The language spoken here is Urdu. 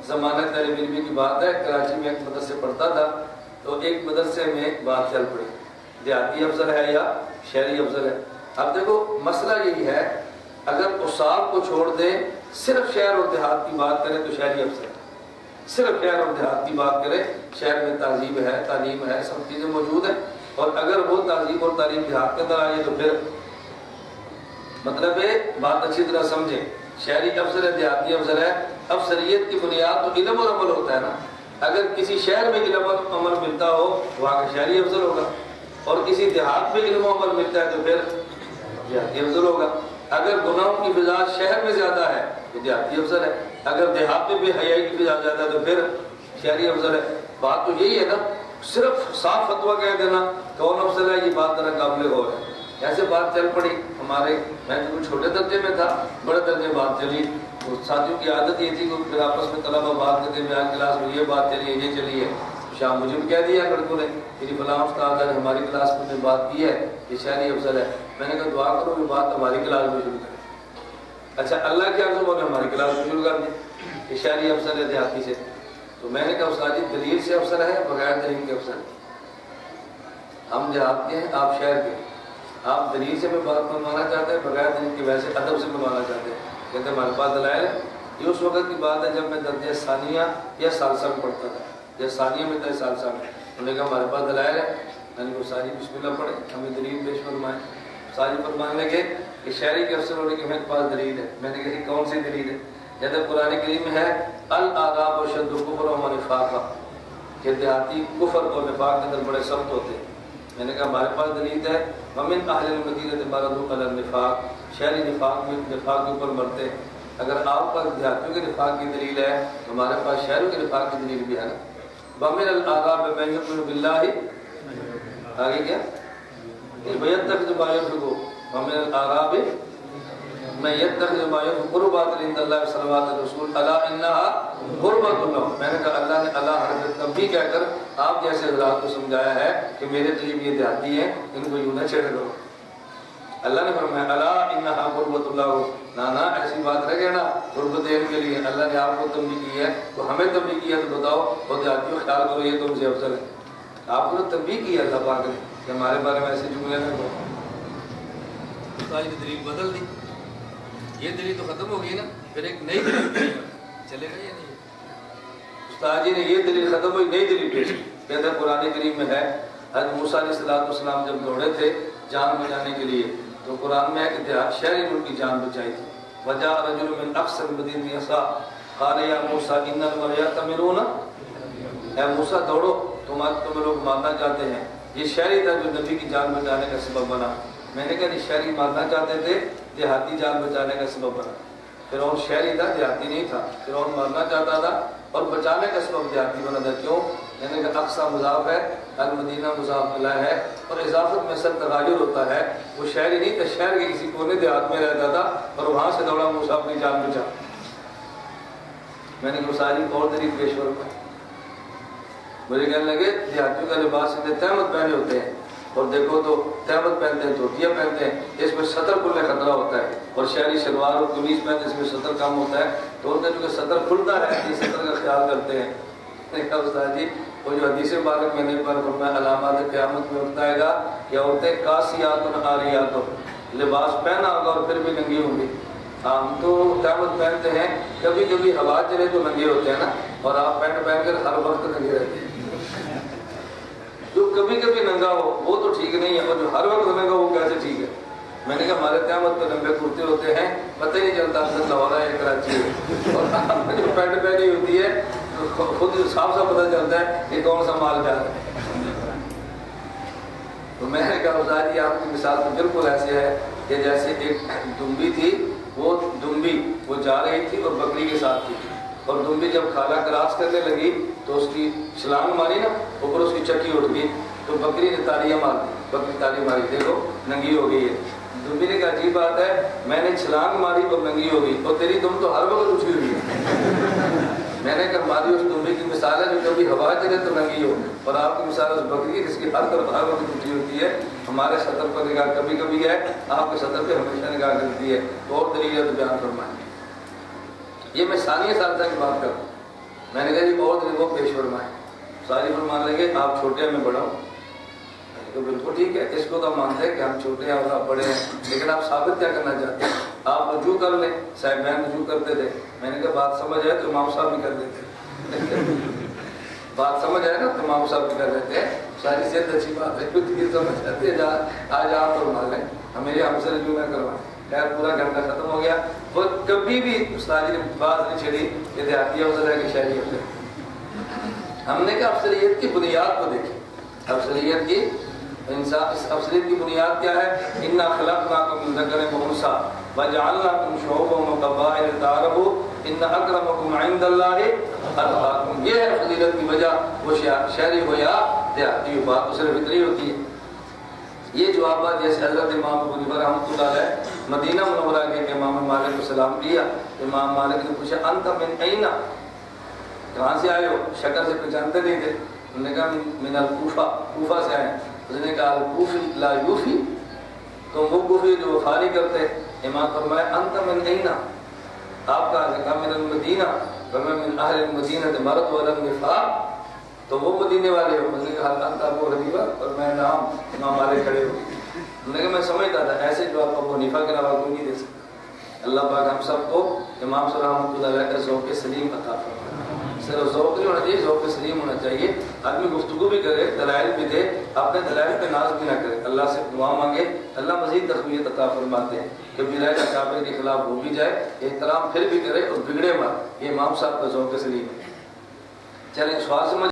زمانہ طالب علمی کی بات ہے، کراچی میں ایک مدرسے پڑھتا تھا، تو ایک مدرسے میں بات چل پڑی دیہاتی افضل ہے یا شہری افضل ہے۔ اب دیکھو مسئلہ یہی ہے، اگر اصاب کو چھوڑ دیں صرف شہر اور دیہات کی بات کریں تو شہری افضل ہے، صرف شہر اور دیہات کی بات کریں، شہر میں تہذیب ہے، تعلیم ہے، سب چیزیں موجود ہیں، اور اگر وہ تہذیب اور تعلیم دیہات کے اندر آ جائے تو پھر مطلب ہے بات اچھی طرح سمجھیں، شہری افضل ہے دیہاتی افضل ہے۔ افضلیت کی بنیاد تو علم اور عمل ہوتا ہے نا، اگر کسی شہر میں علم اور عمل ملتا ہو وہاں کا شہری افضل ہوگا، اور کسی دیہات میں علم و عمل ملتا ہے تو پھر دیہاتی افضل ہوگا۔ اگر گناہوں کی فضا شہر میں زیادہ ہے تو دیہاتی افضل ہے، اگر دیہات میں بے حیائی کی فضا زیادہ ہے تو پھر شہری افضل ہے۔ بات تو یہی ہے نا، صرف صاف فتویٰ کہہ دینا کون افضل ہے یہ بات ذرا قابل غور ہے۔ ایسے بات چل پڑی ہمارے، میں تو چھوٹے درجے میں تھا، بڑے درجے بات چلی، تو ساتھیوں کی عادت یہ تھی کہ پھر آپس میں طلبہ بات کرتے ہیں، آج کلاس میں یہ بات چلی ہے، یہ چلی ہے، شام مجھے بھی کہہ دیا لڑکوں نے کہ فلاں استاد ہے ہماری کلاس میں نے بات کی ہے کہ شہری افضل ہے۔ میں نے کہا دعا کرو یہ بات ہماری کلاس میں شروع کریں۔ اچھا اللہ کے عرض نے ہماری کلاس میں شروع کر دی کہ شہری افضل ہے دیہاتی سے۔ تو میں نے کہا استاد جی دلیل سے افضل ہے بغیر دلیل کے افضل ہے؟ ہم دیہات کے ہیں آپ شہر کے، آپ دلیل سے میں بات منوانا چاہتے ہیں بغیر دلیل کے ویسے ادب سے منوانا چاہتے ہیں؟ کہتے ہیں ہمارے پاس دلائل ہے۔ یہ اس وقت کی بات ہے جب میں درجہ ثانیہ یا ثالثہ میں پڑھتا تھا، یا ثانیہ میں تھا ثالثہ میں۔ انہوں نے کہا ہمارے پاس دلائل ہے، میں نے کہا ساری بسم اللہ پڑھے ہمیں دلیل پیش فرمائیں۔ ساری فرمانے لگے کہ شہری کے افضل ہونے کے میرے پاس دلیل ہے۔ میں نے کہا کون سی دلیل ہے؟ جیسے قرآن کریم میں ہے الاعراب اشد کفرا و نفاقا، کہ دیہاتی کفر اور نفاق کے اندر بڑے سخت ہوتے ہیں۔ میں نے کہا ہمارے پاس دلیل ہے ومن اہل المدینہ مردوا علی النفاق، شہری نفاق میں نفاق کے اوپر مرتے ہیں۔ اگر آپ پر دیہاتیوں کے نفاق کی دلیل ہے تو ہمارے پاس شہروں کے نفاق کی دلیل بھی ہے نا۔ ومن الاعراب من یؤمن باللہ، آگے کیا وَيَتَّخِذُ مَا يُنْفِقُ وَمِنَ الْأَعْرَابِ مَن يَتَّخِذُ مَا يُنْفِقُ قُرُبَاتٍ عِندَ اللَّهِ وَصَلَوَاتِ الرَّسُولِ أَلَا إِنَّهَا قُرْبَةٌ لَهُمْ۔ میں نے کہا اللہ نے اللہ حضرت تنبیہ کہہ کر آپ جیسے حضرات کو سمجھایا ہے کہ میرے قریب یہ دیہاتی ہیں ان کو یوں نہ چھیڑا کرو۔ اللہ نے فرمایا الا انہا قربۃ اللہ، نانا ایسی بات رہ گیا نا قربت ان کے لیے اللہ نے آپ کو تنبیہ کی ہے، تو ہمیں تنبیہ کی ہے تو بتاؤ وہ دیہاتیوں خیال کرو یہ تم سے افضل ہے۔ آپ کو تنبیہ کی ہے اللہ پاک نے کہ ہمارے بارے میں ایسے جملے نہ کہو۔ استاد کی دلیل بدل دی، یہ دلیل تو ختم ہو گئی نا، پھر ایک نئی دلیل پیش چلے گا یا نہیں؟ استاد جی نے یہ دلیل ختم ہوئی، نئی دلیل پیش کہتے ہیں قرآن کریم میں ہے حضرت موسیٰ علیہ السلام جب دوڑے تھے جان بچانے کے لیے تو قرآن میں ہے کہ شہری ملک کی جان بچائی تھی۔ وجاء رجل من اقصى المدينة يسعى قال يا موسى ان الملأ يأتمرون، اے موسیٰ دوڑو تم لوگ مارنا چاہتے ہیں۔ یہ شہری تھا جو نبی کی جان بچانے کا سبب بنا۔ میں نے کہا شہری مارنا چاہتے تھے، دیہاتی جان بچانے کا سبب بنا۔ فرعون شہری تھا دیہاتی نہیں تھا، فرعون مارنا چاہتا تھا اور بچانے کا سبب دیہاتی بنا تھا۔ کیوں؟ یعنی کہ اقصیٰ مضاف ہے، المدینہ مضاف الیہ ہے، اور اضافت میں سر تغیر ہوتا ہے۔ وہ شہری نہیں تھا، شہر کے کسی کونے دیہات میں رہتا تھا اور وہاں سے دوڑا موسیٰ اپنی جان بچا۔ میں نے کہا ساری اور طریق پیش فرمائی۔ مجھے کہنے لگے دیہاتیوں کا لباس اتنے تہمت پہنے ہوتے ہیں، اور دیکھو تو تہمت پہنتے ہیں، دھوتیاں پہنتے ہیں، اس میں سطر کھلنے خطرہ ہوتا ہے، اور شہری شلوار اور قمیض پہنتے اس میں سطر کم ہوتا ہے، تو ان کا جو کہ سطر کھلتا ہے یہ سطر کا خیال کرتے ہیں۔ میں نے کہا استاد جی وہ جو حدیث مبارک میں نے پر فرمایا علامات قیامت میں اٹھتا ہے گا کہ عورتیں کاسیات عاریات، لباس پہنا ہوگا اور پھر بھی ننگی ہوں گی۔ ہم تو تہمت پہنتے ہیں، کبھی کبھی ہوا چلے تو ننگے ہوتے ہیں نا، اور آپ پینٹ پہن کر ہر وقت ننگے رہتے ہیں۔ جو کبھی کبھی ننگا ہو وہ تو ٹھیک نہیں ہے، اور جو ہر وقت ننگا ہو وہ کیسے ٹھیک ہے؟ میں نے کہا ہمارے قیامت پہ لمبے کرتے ہوتے ہیں، پتہ ہی نہیں چلتا اندر لاہور ہے کراچی ہے، اور آپ نے جو پینٹ پہنی ہوتی ہے خود صاف صاف پتہ چلتا ہے یہ کون سا مال جا رہا ہے۔ تو میں نے کہا استاد جی آپ کی مثال تو بالکل ایسے ہے کہ جیسے ایک دمبی تھی، وہ دمبی وہ جا رہی تھی اور بکری کے ساتھ تھی، اور دمبی جب کھالا کراس کرنے لگی تو اس کی چھلانگ ماری نا، اوپر اس کی چکی اٹھ گئی تو بکری نے تالیاں مار دی، بکری تالی ماری، دیکھو ننگی ہو گئی ہے۔ دمبی نے کہا عجیب بات ہے، میں نے چھلانگ ماری اور ننگی ہو گئی، اور تیری دم تو ہر وقت اٹھی ہوئی ہے۔ میں نے کہا ہماری اس دمبی کی مثال ہے جو کبھی ہوا چلے تو ننگی ہو، اور آپ کی مثال اس بکری کی جس کی ہر طرف ہر وقت اٹھی ہوتی ہے۔ ہمارے سطر پر نگاہ کبھی کبھی ہے، آپ کے سطر پہ ہمیشہ نگاہ کرتی ہے، تو اور دلیل ہے تو بیان فرمائیں۔ یہ میں ثانیہ ثالثہ کی بات کروں، میں نے کہا جی اور وہ پیش فرمائیں. ساری فرمانے لگے آپ چھوٹے ہیں میں بڑا ہوں. تو بالکل ٹھیک ہے, اس کو تو مانتے ہیں کہ ہم چھوٹے ہیں اور آپ بڑے ہیں, لیکن آپ ثابت کیا کرنا چاہتے ہیں؟ آپ رجوع کر لیں. صاحب بہن رجوع کرتے تھے. میں نے کہا بات سمجھ آئے تو امام صاحب بھی کر دیتے. بات سمجھ آئے نا تو امام صاحب بھی کر دیتے ہیں. ساری صحت اچھی بات ہے, کچھ سمجھ آتی ہے. آج آپ فرما لیں, ہمیں ہم سے رجوع نہ کروائیں. خیر پورا گھنٹہ ختم ہو گیا. وہ کبھی بھی استاد نے بات نہیں چھڑی کہ دیہاتی افضل ہے کہ شہری افضل ہے. ہم نے کہا افضلیت کی بنیاد کو دیکھیں. افضلیت کی انسان اس افضلیت کی بنیاد کیا ہے؟ انا خلقناکم من ذکر و انثی وجعلناکم شعوبا وقبائل لتعارفوا ان اکرمکم عند اللہ اتقاکم. یہ ہے افضلیت کی وجہ. وہ شہری ہو یا دیہاتی ہو, بات تو صرف اتنی ہوتی ہے. یہ جوابات جیسے حضرت امام ابو حنیفہ رحمۃ اللہ علیہ مدینہ منورہ کے امام مالک کو سلام کیا. امام مالک نے پوچھا انت من این, کہاں سے آئے ہو؟ شکل سے پہچانتے نہیں تھے. انہوں نے کہا من الکوفہ, کوفہ سے آئے. اس نے کہا الکوفی لا یوفی, تو وہ کوفی جو وفا نہیں کرتے. امام فرمایا انت من این, آپ کہاں سے؟ کہا من المدینہ. فرمایا من اہل المدینہ مرض ولم نفاق, تو وہ مدینے والے ہو. میں نے کہا انت ابو حنیفہ, اور میں نام امام مالک کھڑے ہو. میں نے کہا میں سمجھتا تھا ایسے جواب ابو حنیفہ کے علاوہ کوئی نہیں دے سکتا. اللہ پاک ہم سب کو امام صلی اللہ رحمۃ اللہ علیہ کا ذوق سلیم عطا فرمائے. صرف ذوق نہیں ہونا چاہیے, ذوق سلیم ہونا چاہیے. آدمی گفتگو بھی کرے, دلائل بھی دے, اپنے دلائل پہ ناز بھی نہ کرے. اللہ سے دعا مانگے, اللہ مزید تقویت عطا فرماتے ہیں. کبھی رائے کعبے کے خلاف ہو بھی جائے, احترام پھر بھی کرے اور بگڑے مت. یہ امام صاحب کا ذوق سلیم ہے. چلیں سوال سمجھ